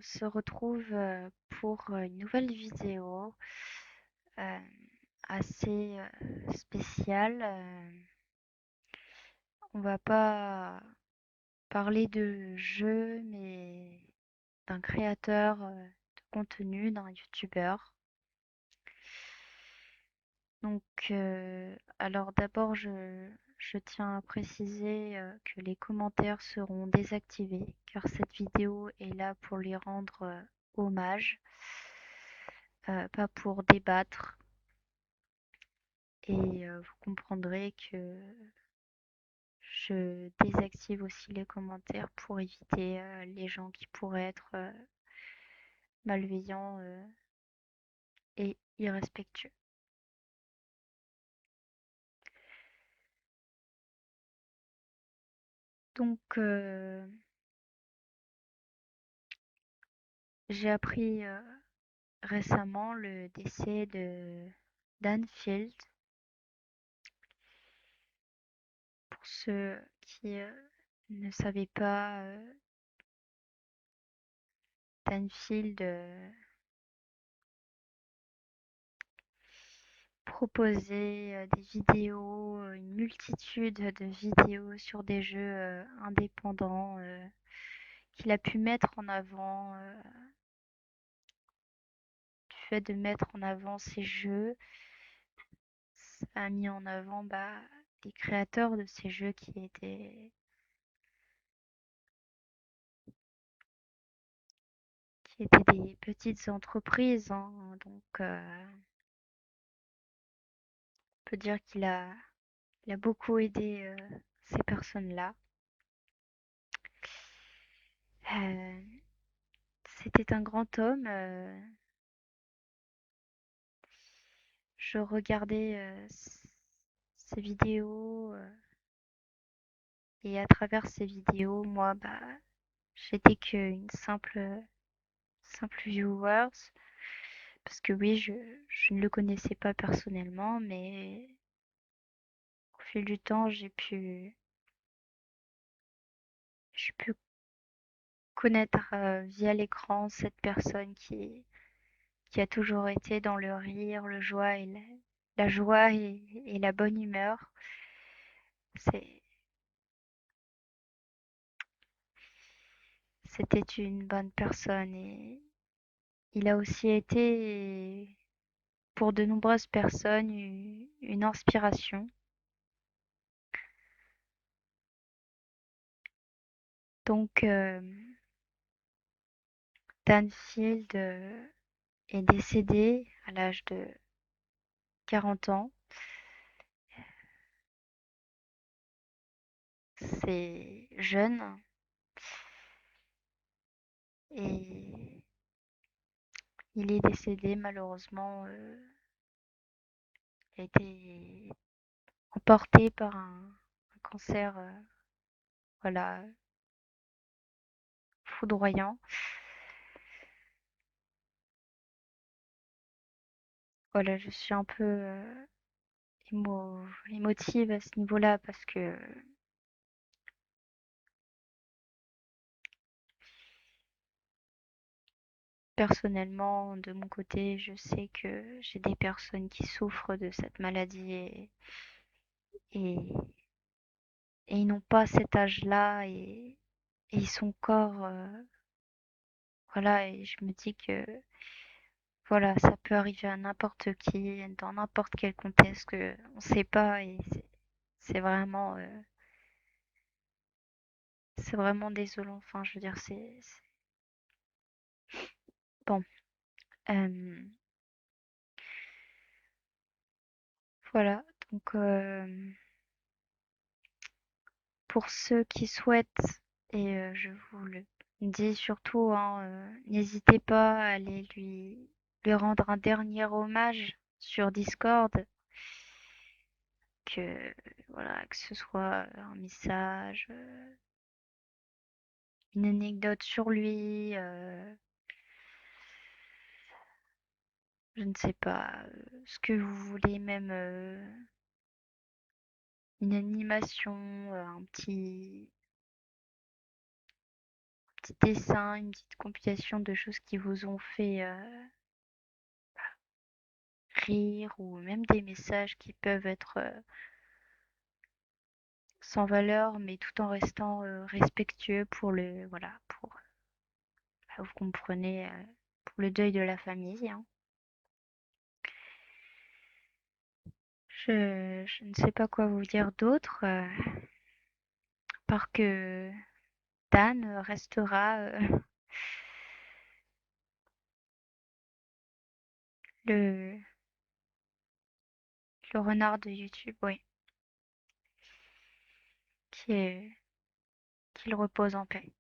se retrouve pour une nouvelle vidéo euh, assez spéciale. On va pas parler de jeu, mais d'un créateur de contenu, d'un youtubeur. Donc, alors d'abord, je tiens à préciser que les commentaires seront désactivés, car cette vidéo est là pour lui rendre hommage, pas pour débattre. Et vous comprendrez que je désactive aussi les commentaires pour éviter les gens qui pourraient être malveillants et irrespectueux. Donc, j'ai appris récemment le décès de Dan Field. Pour ceux qui ne savaient pas, Dan Field proposait des vidéos, une multitude de vidéos sur des jeux indépendants qu'il a pu mettre en avant. Du fait de mettre en avant ces jeux, ça a mis en avant les créateurs de ces jeux qui étaient des petites entreprises, hein. Donc, on peut dire il a beaucoup aidé ces personnes-là. Euh, C'était un grand homme. Je regardais ses vidéos et à travers ces vidéos, moi, j'étais qu'une simple viewer. Parce que oui, je ne le connaissais pas personnellement, mais au fil du temps, j'ai pu connaître via l'écran cette personne qui a toujours été dans le rire, le joie et la joie et la bonne humeur. C'est, C'était une bonne personne et il a aussi été pour de nombreuses personnes une inspiration. Donc, Danfield est décédé à l'âge de 40 ans. C'est jeune et il est décédé malheureusement. Il a été emporté par un cancer, voilà, foudroyant. Voilà, je suis un peu émotive à ce niveau-là parce que personnellement, de mon côté, je sais que j'ai des personnes qui souffrent de cette maladie et, et ils n'ont pas cet âge-là et son corps, voilà, et je me dis que voilà, ça peut arriver à n'importe qui, dans n'importe quel contexte, on ne sait pas et c'est vraiment, c'est vraiment désolant. Enfin, je veux dire, bon. euh, voilà, donc pour ceux qui souhaitent, et je vous le dis surtout, hein, n'hésitez pas à aller lui rendre un dernier hommage sur Discord, que voilà, que ce soit un message, une anecdote sur lui, je ne sais pas, ce que vous voulez, même une animation, un petit petit dessin, une petite compilation de choses qui vous ont fait rire ou même des messages qui peuvent être sans valeur, mais tout en restant respectueux pour le, voilà, pour, vous comprenez, pour le deuil de la famille, hein. Je ne sais pas quoi vous dire d'autre, part que Dan restera le, le renard de YouTube, oui, qui est, qu'il repose en paix.